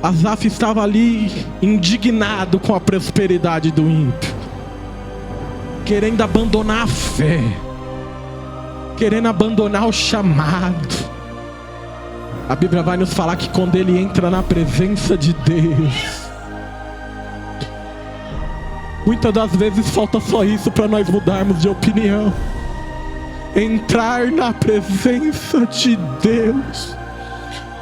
Asaf estava ali indignado com a prosperidade do ímpio, querendo abandonar a fé, querendo abandonar o chamado. A Bíblia vai nos falar que quando ele entra na presença de Deus, muitas das vezes falta só isso para nós mudarmos de opinião. Entrar na presença de Deus.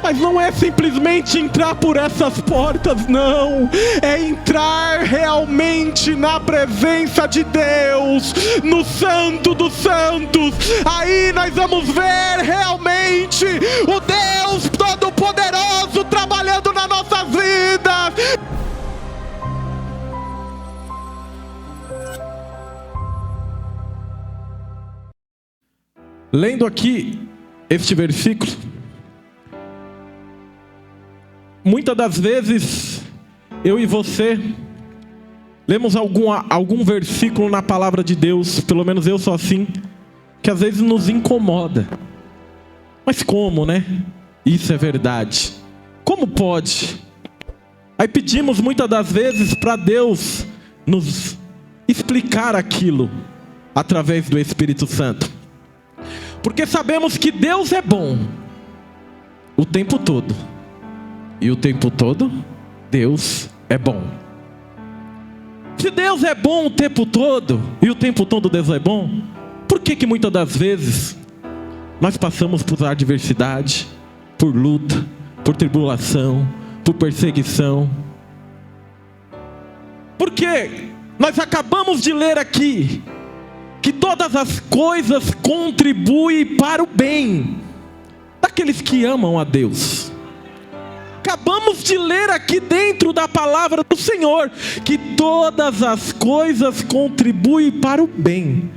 Mas não é simplesmente entrar por essas portas, não. É entrar realmente na presença de Deus, no Santo dos Santos. Aí nós vamos ver realmente o Deus Todo-Poderoso trabalhando nas nossas vidas. Lendo aqui este versículo, muitas das vezes eu e você lemos algum versículo na palavra de Deus, pelo menos eu sou assim, que às vezes nos incomoda. Mas como, né? Isso é verdade. Como pode? Aí pedimos muitas das vezes para Deus nos explicar aquilo através do Espírito Santo. Porque sabemos que Deus é bom o tempo todo. E o tempo todo, Deus é bom. Se Deus é bom o tempo todo, e o tempo todo Deus é bom, por que muitas das vezes nós passamos por adversidade, por luta, por tribulação, por perseguição? Porque nós acabamos de ler aqui que todas as coisas contribuem para o bem daqueles que amam a Deus. Acabamos de ler aqui dentro da palavra do Senhor que todas as coisas contribuem para o bem.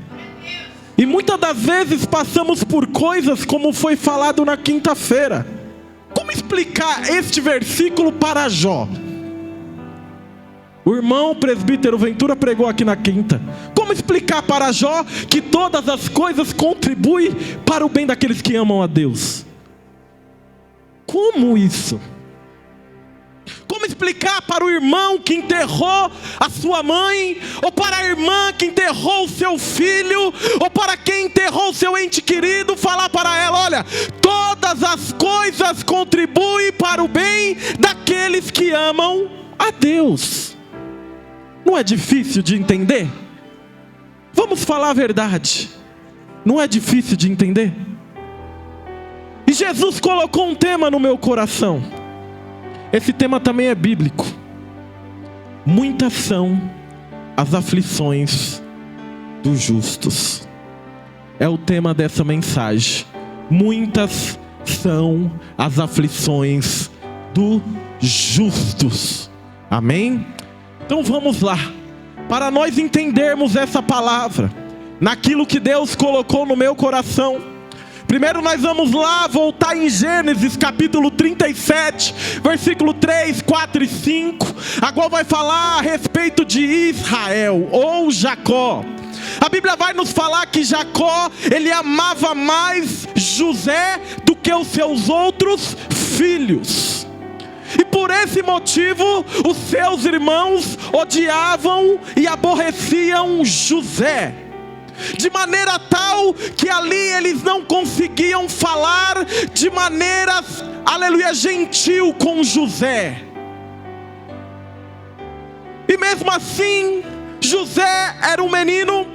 E muitas das vezes passamos por coisas como foi falado na quinta-feira. Como explicar este versículo para Jó? O irmão presbítero Ventura pregou aqui na quinta. Como explicar para Jó que todas as coisas contribuem para o bem daqueles que amam a Deus? Como isso? Como explicar para o irmão que enterrou a sua mãe, ou para a irmã que enterrou o seu filho, ou para quem enterrou o seu ente querido, falar para ela: olha, todas as coisas contribuem para o bem daqueles que amam a Deus? Não é difícil de entender? Vamos falar a verdade. Não é difícil de entender? E Jesus colocou um tema no meu coração. Esse tema também é bíblico. Muitas são as aflições dos justos. É o tema dessa mensagem. Muitas são as aflições dos justos. Amém? Então vamos lá, para nós entendermos essa palavra, naquilo que Deus colocou no meu coração. Primeiro nós vamos lá, voltar em Gênesis capítulo 37, versículo 3, 4 e 5. Agora vai falar a respeito de Israel, ou Jacó. A Bíblia vai nos falar que Jacó, ele amava mais José do que os seus outros filhos. E por esse motivo, os seus irmãos odiavam e aborreciam José. De maneira tal que ali eles não conseguiam falar de maneira, aleluia, gentil com José. E mesmo assim, José era um menino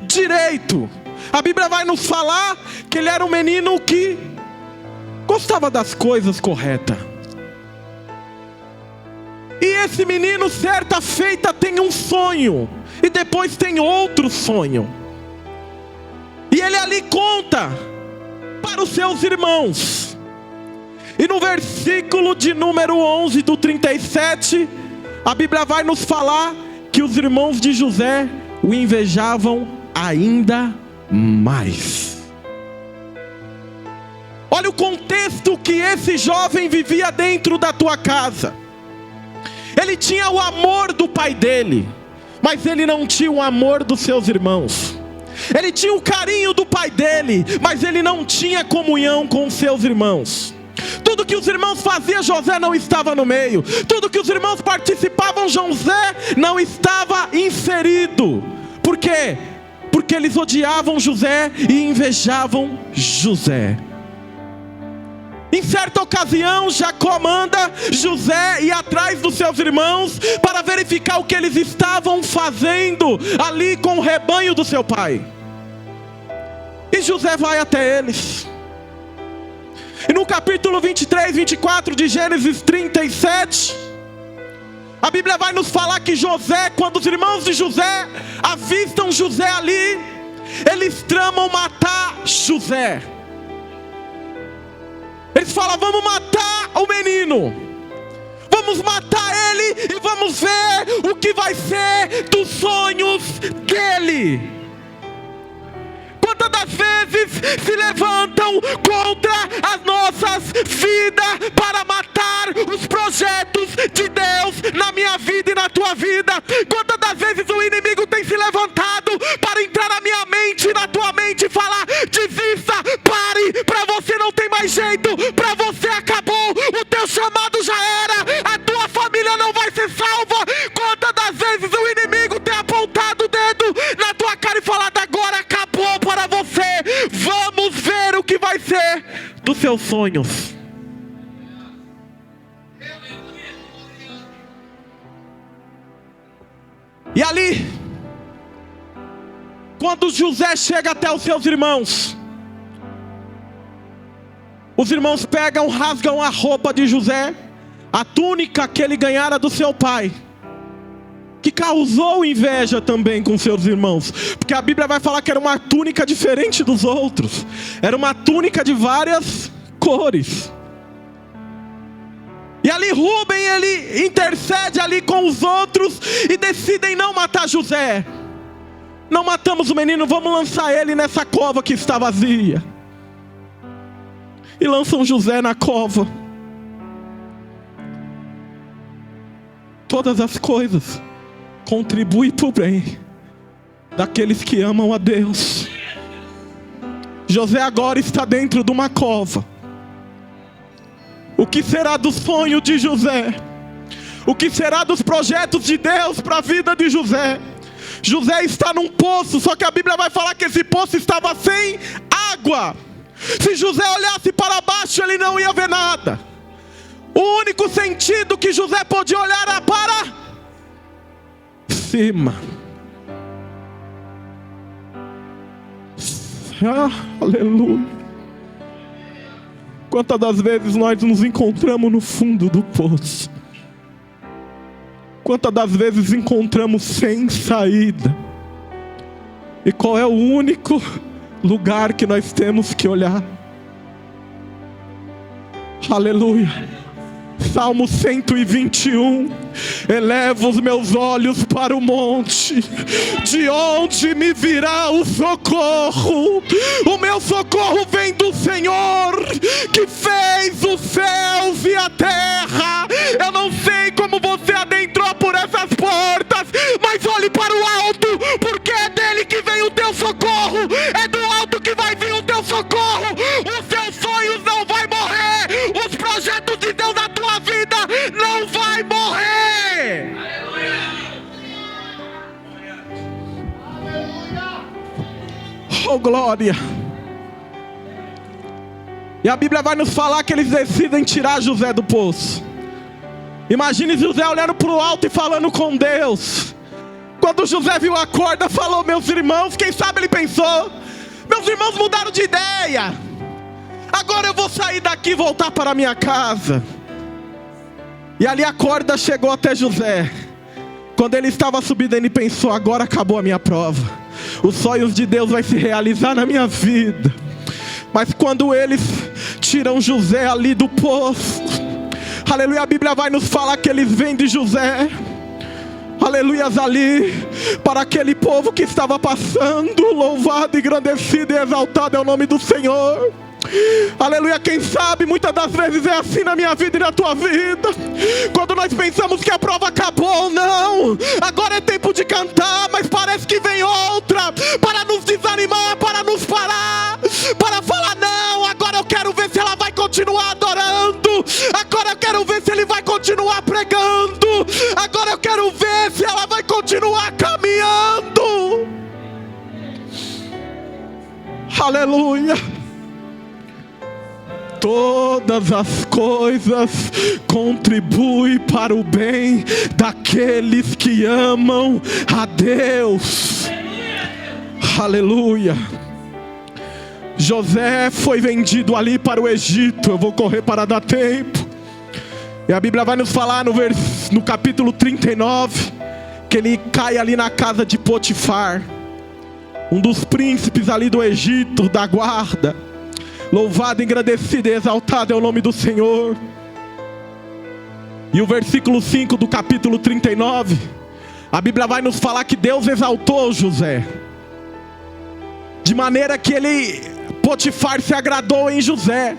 direito. A Bíblia vai nos falar que ele era um menino que gostava das coisas corretas. E esse menino, certa feita, tem um sonho, e depois tem outro sonho. E ele ali conta para os seus irmãos. E no versículo de número 11 do 37, a Bíblia vai nos falar que os irmãos de José o invejavam ainda mais. Olha o contexto que esse jovem vivia dentro da tua casa. Ele tinha o amor do pai dele, mas ele não tinha o amor dos seus irmãos. Ele tinha o carinho do pai dele, mas ele não tinha comunhão com os seus irmãos. Tudo que os irmãos faziam, José não estava no meio. Tudo que os irmãos participavam, José não estava inserido. Por quê? Porque eles odiavam José e invejavam José. Em certa ocasião, Jacó manda José ir atrás dos seus irmãos para verificar o que eles estavam fazendo ali com o rebanho do seu pai. E José vai até eles. E no capítulo 23, 24 de Gênesis 37, a Bíblia vai nos falar que José, quando os irmãos de José avistam José ali, eles tramam matar José. Eles falam: vamos matar o menino, vamos matar ele e vamos ver o que vai ser dos sonhos dele. Quantas das vezes se levantam contra as nossas vidas para matar os projetos de Deus na minha vida e na tua vida? Quantas das vezes o inimigo tem se levantado para entrar na minha mente e na tua mente e falar: desista, pare, para você não tem mais jeito, para você acabou, o teu chamado já era, a tua família não vai ser salva. Quantas das vezes o inimigo tem apontado o dedo na tua cara e falado: agora acabou para você, vamos ver o que vai ser dos seus sonhos. E ali, quando José chega até os seus irmãos, os irmãos pegam, rasgam a roupa de José, a túnica que ele ganhara do seu pai, que causou inveja também com seus irmãos, porque a Bíblia vai falar que era uma túnica diferente dos outros, era uma túnica de várias cores. E ali Rúben, ele intercede ali com os outros e decidem não matar José. Não matamos o menino, vamos lançar ele nessa cova que está vazia. E lançam José na cova. Todas as coisas contribuem para o bem daqueles que amam a Deus. José agora está dentro de uma cova. O que será do sonho de José? O que será dos projetos de Deus para a vida de José? José está num poço, só que a Bíblia vai falar que esse poço estava sem água. Se José olhasse para baixo, ele não ia ver nada. O único sentido que José podia olhar era para cima. Aleluia. Quantas das vezes nós nos encontramos no fundo do poço? Quantas das vezes encontramos sem saída? E qual é o único lugar que nós temos que olhar? Aleluia. Salmo 121. Elevo os meus olhos para o monte, de onde me virá o socorro? O meu socorro vem do Senhor, que fez os céus e a terra. Eu não sei como você adentrou por essas portas, mas olhe para o alto, porque é dele que vem o teu socorro. É do alto que vai vir o teu socorro. Os seus sonhos não vão morrer, os projetos de Deus na tua vida não vai morrer. Oh glória. E a Bíblia vai nos falar que eles decidem tirar José do poço. Imagine José olhando para o alto e falando com Deus. Quando José viu a corda, falou: meus irmãos, quem sabe ele pensou: meus irmãos mudaram de ideia, agora eu vou sair daqui e voltar para a minha casa. E ali a corda chegou até José. Quando ele estava subindo, ele pensou: agora acabou a minha prova, os sonhos de Deus vai se realizar na minha vida. Mas quando eles tiram José ali do poço, aleluia, a Bíblia vai nos falar que eles vêm de José, aleluias, ali para aquele povo que estava passando. Louvado, engrandecido e exaltado é o nome do Senhor. Aleluia. Quem sabe muitas das vezes é assim na minha vida e na tua vida. Quando nós pensamos que a prova acabou, não, agora é tempo de cantar, mas parece que vem outra para nos desanimar, para nos parar, para falar: não, agora eu quero ver se ela vai continuar continuar adorando. Agora eu quero ver se ele vai continuar pregando. Agora eu quero ver se ela vai continuar caminhando. Aleluia. Todas as coisas contribuem para o bem daqueles que amam a Deus. Aleluia. José foi vendido ali para o Egito. Eu vou correr para dar tempo. E a Bíblia vai nos falar no capítulo 39 que ele cai ali na casa de Potifar, um dos príncipes ali do Egito, da guarda. Louvado, engrandecido e exaltado é o nome do Senhor. E o versículo 5 do capítulo 39, a Bíblia vai nos falar que Deus exaltou José, de maneira que Potifar se agradou em José.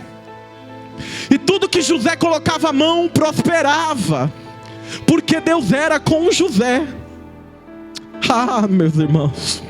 E tudo que José colocava a mão prosperava, porque Deus era com José. Ah, meus irmãos,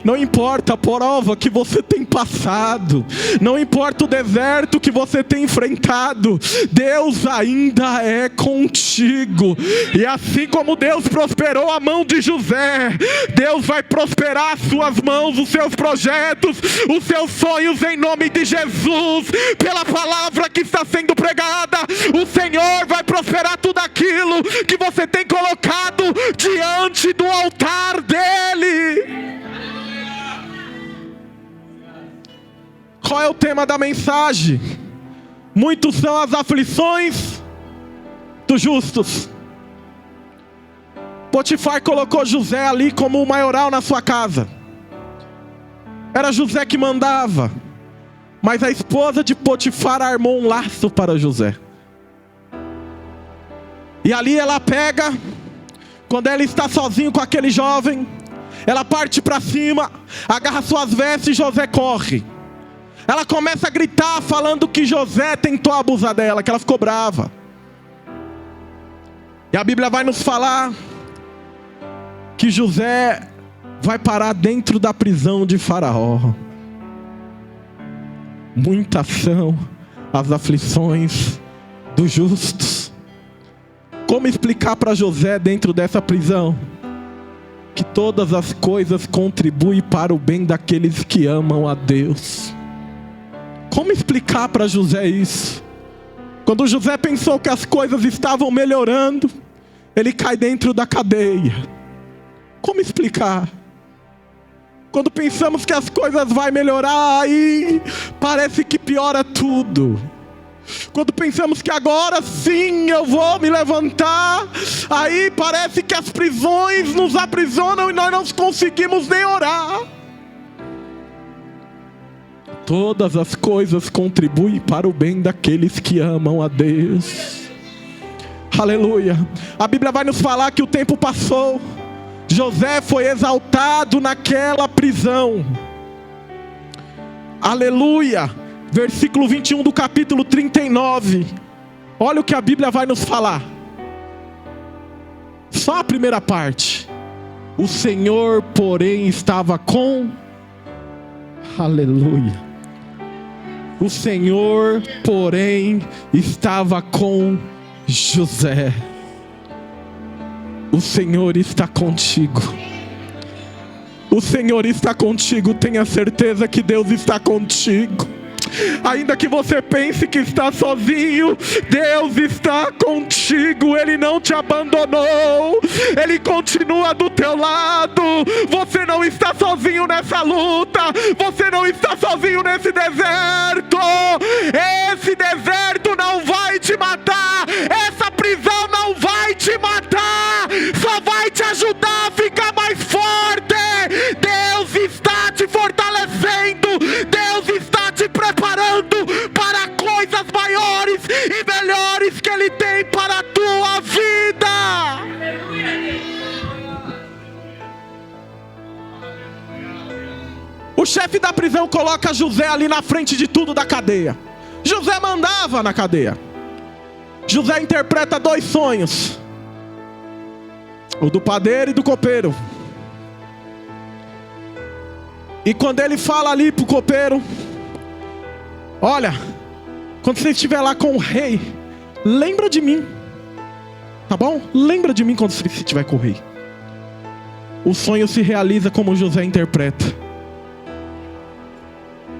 não importa a prova que você tem passado, não importa o deserto que você tem enfrentado, Deus ainda é contigo. E assim como Deus prosperou a mão de José, Deus vai prosperar as suas mãos, os seus projetos, os seus sonhos, em nome de Jesus. Pela palavra que está sendo pregada, o Senhor vai prosperar tudo aquilo que você tem colocado diante do altar dele. Qual é o tema da mensagem? Muitos são as aflições dos justos. Potifar colocou José ali como o maioral na sua casa. Era José que mandava. Mas a esposa de Potifar armou um laço para José. E ali ela pega, quando ela está sozinho com aquele jovem, ela parte para cima, agarra suas vestes e José corre. Ela começa a gritar falando que José tentou abusar dela, que ela ficou brava. E a Bíblia vai nos falar que José vai parar dentro da prisão de Faraó. Muitas são as aflições dos justos. Como explicar para José dentro dessa prisão que todas as coisas contribuem para o bem daqueles que amam a Deus? Como explicar para José isso? Quando José pensou que as coisas estavam melhorando, ele cai dentro da cadeia. Como explicar? Quando pensamos que as coisas vão melhorar, aí parece que piora tudo. Quando pensamos que agora sim eu vou me levantar, aí parece que as prisões nos aprisionam e nós não conseguimos nem orar. Todas as coisas contribuem para o bem daqueles que amam a Deus. Aleluia. A Bíblia vai nos falar que o tempo passou. José foi exaltado naquela prisão. Aleluia. Versículo 21 do capítulo 39. Olha o que a Bíblia vai nos falar. Só a primeira parte. O Senhor, porém, estava com... Aleluia. O Senhor, porém, estava com José. O Senhor está contigo. O Senhor está contigo. Tenha certeza que Deus está contigo. Ainda que você pense que está sozinho, Deus está contigo. Ele não te abandonou. Ele continua do teu lado. Você não está sozinho nessa luta. Você não está sozinho nesse deserto. Esse deserto não vai te matar. Essa prisão não vai te matar. Só vai te ajudar a ficar mais forte. Deus está te fortalecendo. Deus está te preparando para coisas maiores e melhores que Ele tem para a tua vida. O chefe da prisão coloca José ali na frente de tudo da cadeia. José mandava na cadeia. José interpreta dois sonhos: o do padeiro e do copeiro. E quando ele fala ali para o copeiro: olha, Quando você estiver lá com o rei, lembra de mim. Tá bom? Lembra de mim quando você estiver com o rei. O sonho se realiza como José interpreta.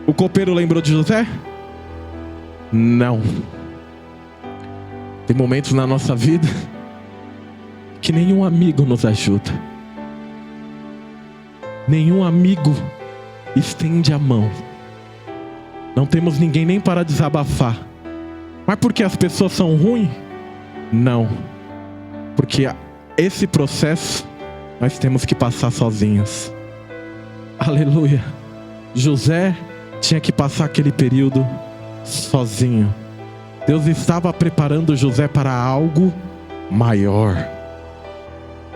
O copeiro lembrou de José? Não. Tem momentos na nossa vida que nenhum amigo nos ajuda. Nenhum amigo estende a mão. Não temos ninguém nem para desabafar. Mas porque as pessoas são ruins? Não. Porque esse processo nós temos que passar sozinhos. Aleluia. José tinha que passar aquele período sozinho. Deus estava preparando José para algo maior.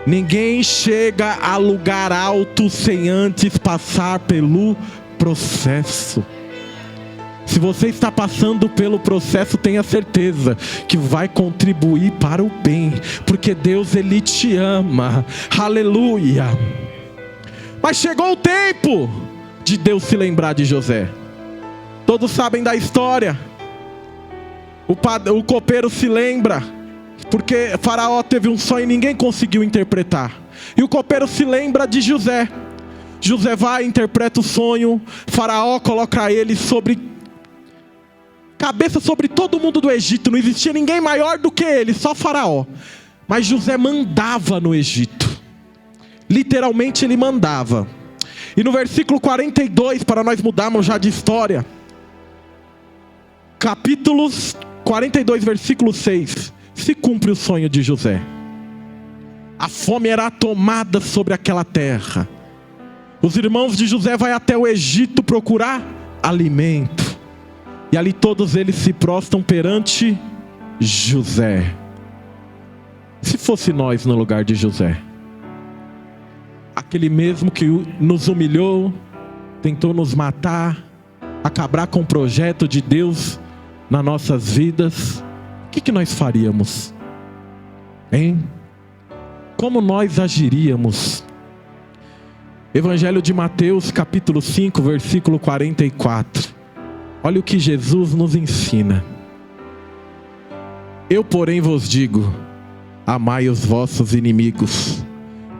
Ninguém chega a lugar alto sem antes passar pelo processo. Se você está passando pelo processo, tenha certeza que vai contribuir para o bem, porque Deus, Ele te ama. Aleluia. Mas chegou o tempo de Deus se lembrar de José. Todos sabem da história. O copeiro se lembra, porque Faraó teve um sonho e ninguém conseguiu interpretar. E o copeiro se lembra de José. José vai, interpreta o sonho. Faraó coloca ele cabeça sobre todo mundo do Egito. Não existia ninguém maior do que ele, só Faraó. Mas José mandava no Egito. Literalmente ele mandava. E no versículo 42, para nós mudarmos já de história, capítulos 42, versículo 6, se cumpre o sonho de José. A fome era tomada sobre aquela terra. Os irmãos de José vão até o Egito procurar alimento. E ali todos eles se prostram perante José. Se fosse nós no lugar de José, aquele mesmo que nos humilhou, tentou nos matar, acabar com o projeto de Deus nas nossas vidas, o que nós faríamos? Hein? Como nós agiríamos? Evangelho de Mateus, capítulo 5, versículo 44. Olha o que Jesus nos ensina. Eu, porém, vos digo: amai os vossos inimigos,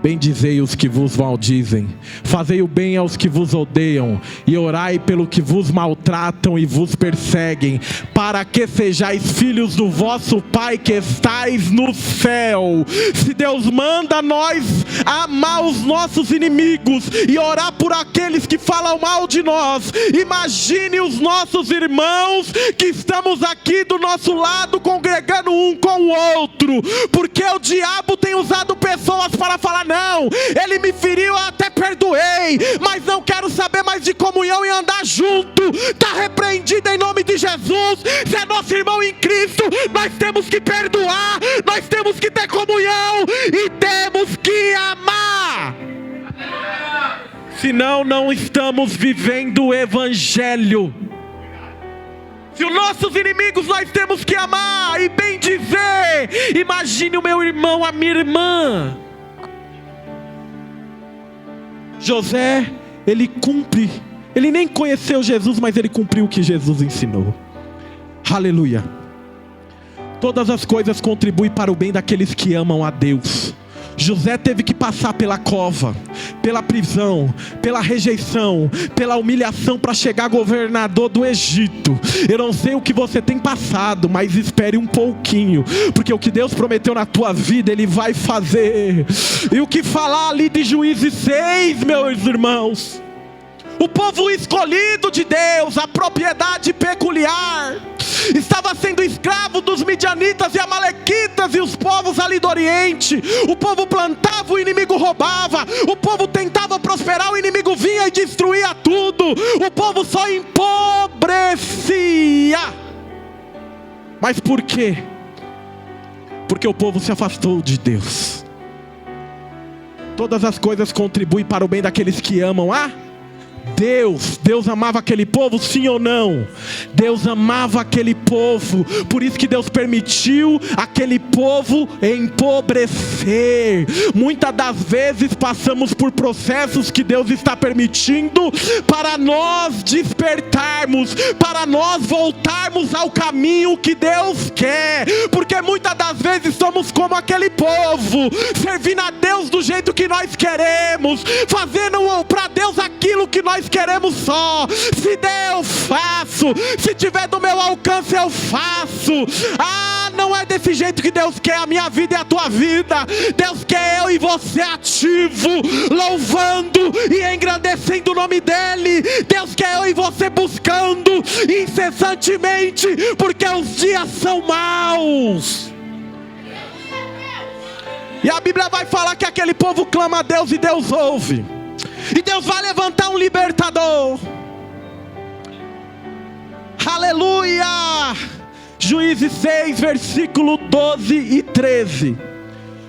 bendizei os que vos maldizem, fazei o bem aos que vos odeiam, e orai pelo que vos maltratam e vos perseguem, para que sejais filhos do vosso Pai que estais no céu. Se Deus manda nós amar os nossos inimigos e orar por aqueles que falam mal de nós, imagine os nossos irmãos que estamos aqui do nosso lado congregando um com o outro, porque o diabo tem usado pessoas para falar: não, ele me feriu, eu até perdoei, mas não quero saber mais de comunhão e andar junto. Está repreendido em nome de Jesus. Se é nosso irmão em Cristo, nós temos que perdoar, nós temos que ter comunhão e temos que amar. Senão não estamos vivendo o Evangelho. Se os nossos inimigos nós temos que amar e bem dizer. Imagine o meu irmão, a minha irmã. José, ele cumpre. Ele nem conheceu Jesus, mas ele cumpriu o que Jesus ensinou. Aleluia. Todas as coisas contribuem para o bem daqueles que amam a Deus. José teve que passar pela cova, pela prisão, pela rejeição, pela humilhação para chegar governador do Egito. Eu não sei o que você tem passado, mas espere um pouquinho, porque o que Deus prometeu na tua vida, Ele vai fazer. E o que falar ali de Juízes 6, meus irmãos? O povo escolhido de Deus, a propriedade peculiar, estava sendo escravo dos midianitas e amalequitas e os povos ali do Oriente. O povo plantava, o inimigo roubava. O povo tentava prosperar, o inimigo vinha e destruía tudo. O povo só empobrecia. Mas por quê? Porque o povo se afastou de Deus. Todas as coisas contribuem para o bem daqueles que amam a Deus amava aquele povo, sim ou não? Deus amava aquele povo, por isso que Deus permitiu aquele povo empobrecer. Muitas das vezes passamos por processos que Deus está permitindo para nós despertarmos, para nós voltarmos ao caminho que Deus quer, porque muitas das vezes somos como aquele povo, servindo a Deus do jeito que nós queremos, fazendo para Deus aquilo que nós queremos só. Se der eu faço, se tiver do meu alcance eu faço. Não é desse jeito que Deus quer a minha vida e a tua vida. Deus quer eu e você ativo, louvando e engrandecendo o nome dEle. Deus quer eu e você buscando incessantemente, porque os dias são maus. E a Bíblia vai falar que aquele povo clama a Deus e Deus ouve. E Deus vai levantar um libertador. Aleluia! Juízes 6, versículo 12 e 13.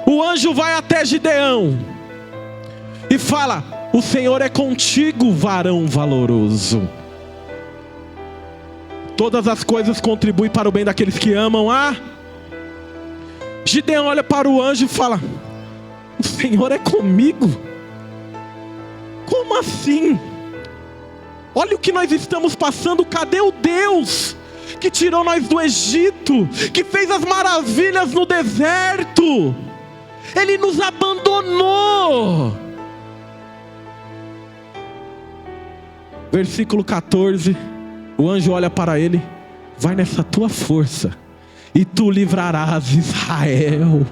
O anjo vai até Gideão e fala: o Senhor é contigo, varão valoroso. Todas as coisas contribuem para o bem daqueles que amam a... Gideão olha para o anjo e fala: o Senhor é comigo? Como assim? Olha o que nós estamos passando. Cadê o Deus que tirou nós do Egito, que fez as maravilhas no deserto? Ele nos abandonou. Versículo 14. O anjo olha para ele: vai nessa tua força e tu livrarás Israel.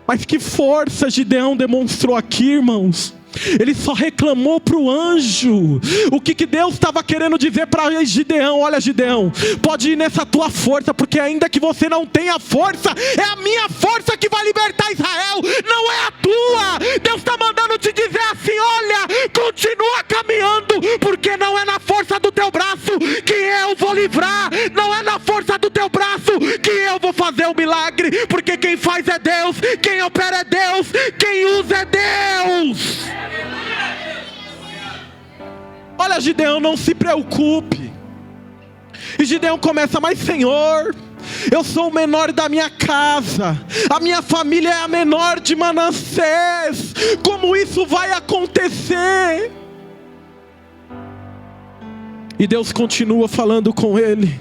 Mas que força Gideão demonstrou aqui, irmãos? Ele só reclamou para o anjo. O que Deus estava querendo dizer para Gideão? Olha, Gideão, pode ir nessa tua força, porque ainda que você não tenha força, é a minha força que vai libertar Israel, não é a tua. Deus está mandando te dizer assim: olha, continua caminhando, porque não é na força do teu braço que eu vou livrar, não é na força do teu braço que eu vou fazer o milagre, porque quem faz é Deus, quem opera é Deus, quem usa é Deus. Olha, Gideão, não se preocupe. E Gideão começa: mas Senhor, eu sou o menor da minha casa, a minha família é a menor de Manassés, como isso vai acontecer? E Deus continua falando com ele: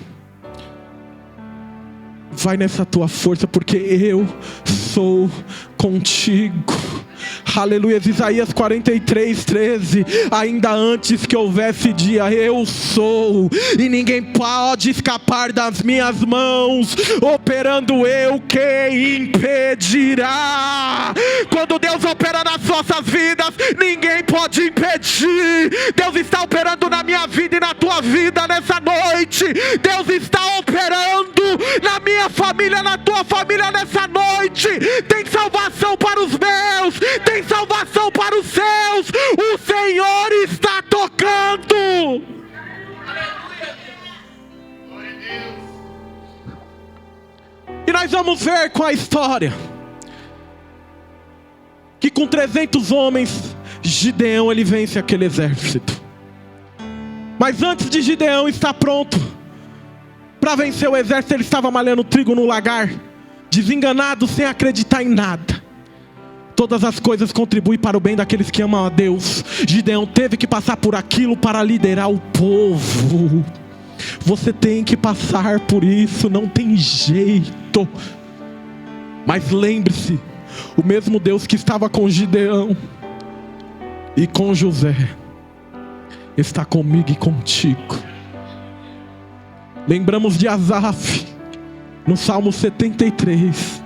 vai nessa tua força, porque eu sou contigo. Aleluia. Isaías 43, 13. Ainda antes que houvesse dia, eu sou, e ninguém pode escapar das minhas mãos. Operando eu, quem impedirá? Quando Deus opera nas nossas vidas, ninguém pode impedir. Deus está operando na minha vida e na tua vida nessa noite. Deus está operando na minha família, na tua família nessa noite. Tem salvação para os meus, tem salvação para os seus. O Senhor está tocando. E nós vamos ver com a história que com 300 homens Gideão ele vence aquele exército. Mas antes de Gideão estar pronto para vencer o exército, ele estava malhando trigo no lagar, desenganado, sem acreditar em nada. Todas as coisas contribuem para o bem daqueles que amam a Deus. Gideão teve que passar por aquilo para liderar o povo. Você tem que passar por isso, não tem jeito. Mas lembre-se, o mesmo Deus que estava com Gideão e com José está comigo e contigo. Lembramos de Asaf no Salmo 73.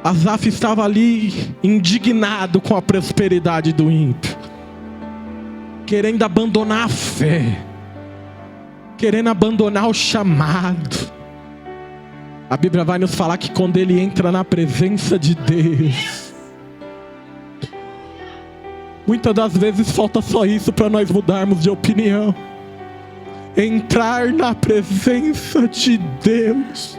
Asaf estava ali indignado com a prosperidade do ímpio, querendo abandonar a fé, querendo abandonar o chamado. A Bíblia vai nos falar que quando ele entra na presença de Deus, muitas das vezes falta só isso para nós mudarmos de opinião. Entrar na presença de Deus.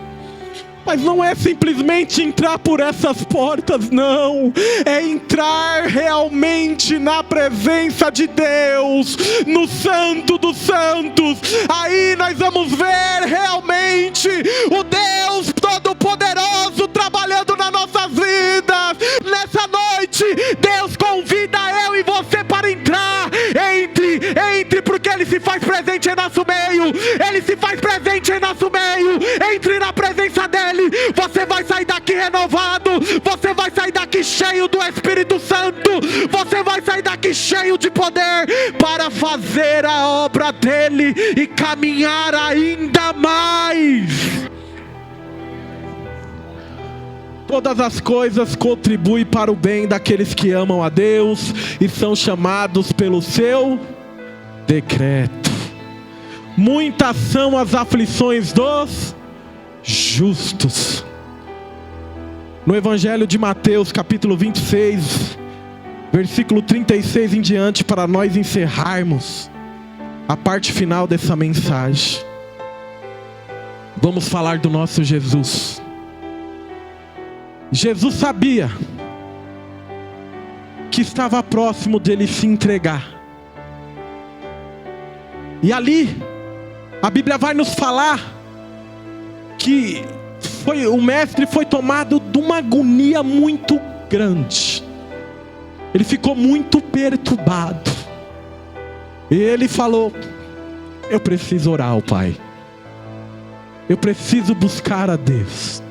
Mas não é simplesmente entrar por essas portas, não. É entrar realmente na presença de Deus, no Santo dos Santos. Aí nós vamos ver realmente o Deus Todo-Poderoso trabalhando nas nossas vidas. Nessa noite, Deus convida eu e você para entrar. Entre, porque Ele se faz presente em nosso meio. Ele se faz presente em nosso meio. Entre na presença dEle. Você vai sair daqui renovado. Você vai sair daqui cheio do Espírito Santo. Você vai sair daqui cheio de poder para fazer a obra dEle e caminhar ainda mais. Todas as coisas contribuem para o bem daqueles que amam a Deus e são chamados pelo seu decreto. Muitas são as aflições dos justos. No Evangelho de Mateus, capítulo 26, versículo 36 em diante, para nós encerrarmos a parte final dessa mensagem, vamos falar do nosso Jesus. Jesus sabia que estava próximo dele se entregar. E a Bíblia vai nos falar que o mestre foi tomado de uma agonia muito grande. Ele ficou muito perturbado. E ele falou: eu preciso orar ao Pai. Eu preciso buscar a Deus.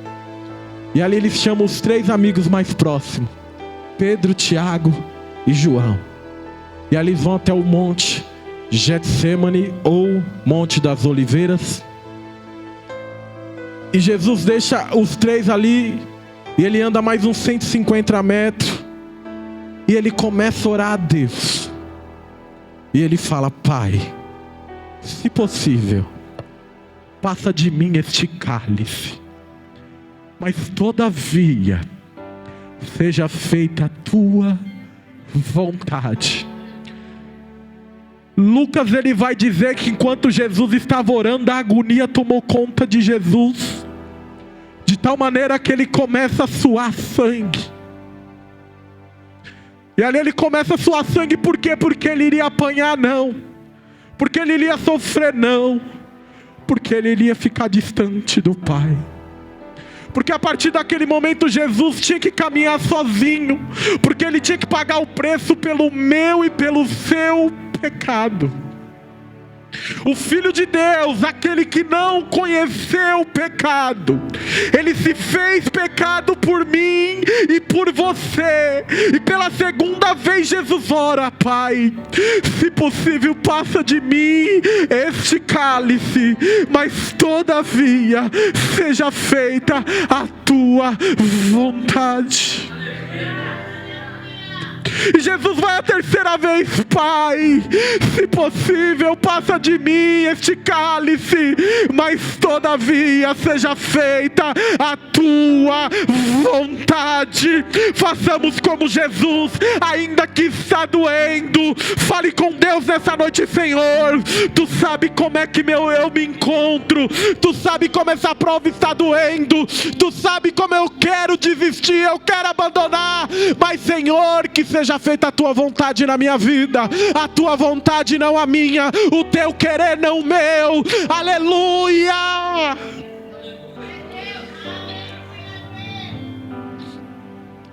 E ali ele chama os 3 amigos mais próximos, Pedro, Tiago e João. E ali eles vão até o monte Getsêmani, ou Monte das Oliveiras. E Jesus deixa os 3 ali, e ele anda mais uns 150 metros, e ele começa a orar a Deus. E ele fala: Pai, se possível, passa de mim este cálice, mas todavia seja feita a tua vontade. Lucas ele vai dizer que enquanto Jesus estava orando, a agonia tomou conta de Jesus, de tal maneira que ele começa a suar sangue. E ali ele começa a suar sangue, por quê? Porque ele iria apanhar? Não. Porque ele iria sofrer? Não. Porque ele iria ficar distante do Pai. Porque a partir daquele momento Jesus tinha que caminhar sozinho, porque ele tinha que pagar o preço pelo meu e pelo seu pecado. O Filho de Deus, aquele que não conheceu o pecado, ele se fez pecado por mim e por você. E pela segunda vez Jesus ora: Pai, se possível passa de mim este cálice, mas todavia seja feita a tua vontade. E Jesus vai a terceira vez: Pai, se possível passa de mim este cálice, mas todavia seja feita a tua vontade. Façamos como Jesus, ainda que está doendo, fale com Deus nessa noite: Senhor, Tu sabe como é que eu me encontro, Tu sabe como essa prova está doendo, Tu sabe como eu quero desistir, eu quero abandonar, mas Senhor, que seja feita a tua vontade na minha vida, a tua vontade não a minha, o teu querer não o meu. Aleluia!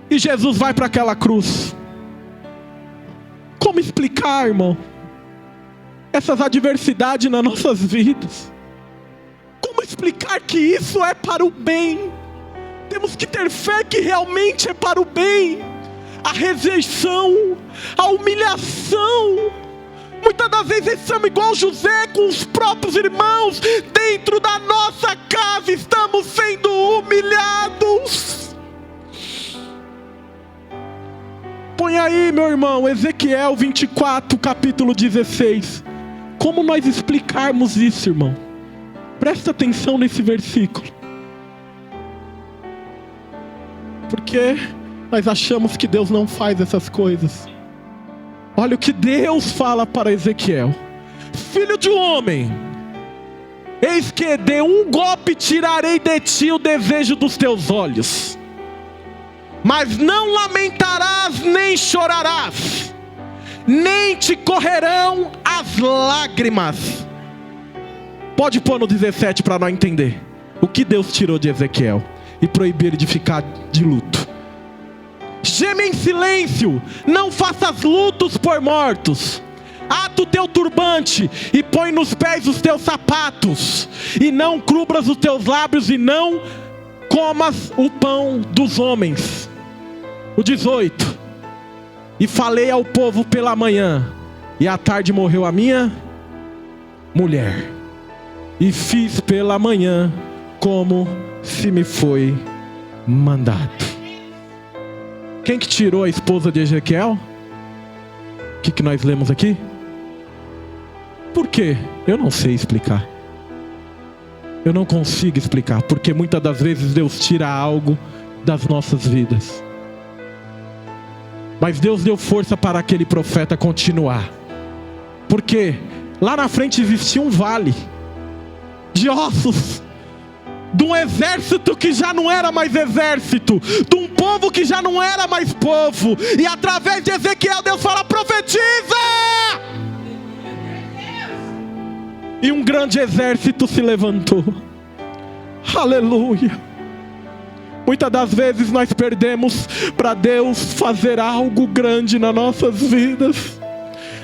E Jesus vai para aquela cruz. Como explicar, irmão, essas adversidades nas nossas vidas? Como explicar que isso é para o bem? Temos que ter fé que realmente é para o bem. A rejeição, a humilhação, muitas das vezes estamos igual José com os próprios irmãos. Dentro da nossa casa estamos sendo humilhados. Põe aí, meu irmão, Ezequiel 24, capítulo 16. Como nós explicarmos isso, irmão? Presta atenção nesse versículo, porque nós achamos que Deus não faz essas coisas. Olha o que Deus fala para Ezequiel: Filho de homem, Eis que de um golpe tirarei de ti o desejo dos teus olhos, mas não lamentarás nem chorarás, nem te correrão as lágrimas. Pode pôr no 17 para nós entender o que Deus tirou de Ezequiel e proibiu ele de ficar de luto. Geme em silêncio, não faças lutos por mortos. Ata o teu turbante e põe nos pés os teus sapatos, e não cubras os teus lábios, e não comas o pão dos homens. O 18: e falei ao povo pela manhã, e à tarde morreu a minha mulher, e fiz pela manhã como se me foi mandado. Quem que tirou a esposa de Ezequiel? O que nós lemos aqui? Por quê? Eu não sei explicar. Eu não consigo explicar, porque muitas das vezes Deus tira algo das nossas vidas. Mas Deus deu força para aquele profeta continuar. Porque lá na frente existia um vale de ossos, de um exército que já não era mais exército, de um povo que já não era mais povo. E através de Ezequiel Deus fala: profetiza! E um grande exército se levantou. Aleluia. Muitas das vezes nós perdemos para Deus fazer algo grande nas nossas vidas.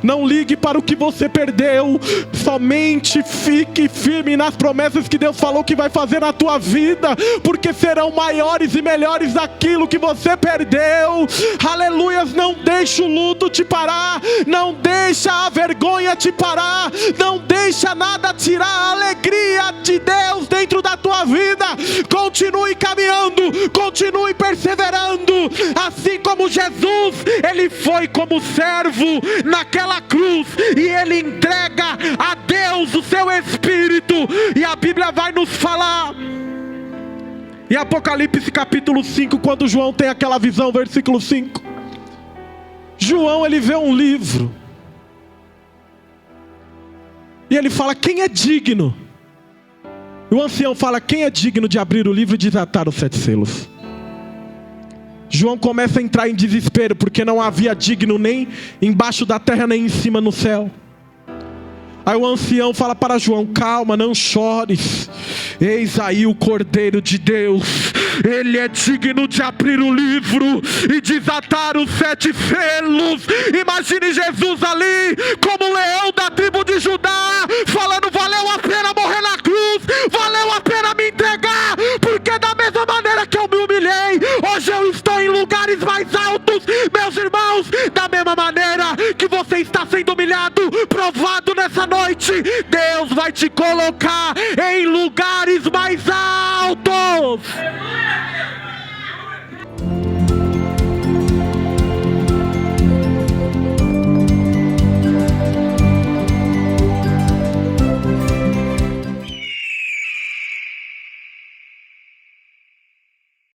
Não ligue para o que você perdeu, somente fique firme nas promessas que Deus falou que vai fazer na tua vida, porque serão maiores e melhores daquilo que você perdeu. Aleluias. Não deixa o luto te parar, não deixa a vergonha te parar, não deixa nada tirar a alegria de Deus dentro da tua vida. Continue caminhando, continue perseverando, assim como Jesus, ele foi como servo naquela cruz, e ele entrega a Deus o seu Espírito. E a Bíblia vai nos falar em Apocalipse capítulo 5, quando João tem aquela visão, versículo 5. João, ele vê um livro, e ele fala: quem é digno? E o ancião fala: quem é digno de abrir o livro e desatar os 7 selos? João começa a entrar em desespero, porque não havia digno nem embaixo da terra, nem em cima no céu. Aí o ancião fala para João: calma, não chores. Eis aí o Cordeiro de Deus. Ele é digno de abrir o livro e desatar os 7 selos. Imagine Jesus ali, como leão da tribo de Judá, falando: valeu a pena morrer na cruz, valeu a pena me entregar, porque da mesma maneira que eu me humilhei, hoje eu estou em lugares mais altos. Meus irmãos, da mesma maneira que você está sendo humilhado, provado nessa noite, Deus vai te colocar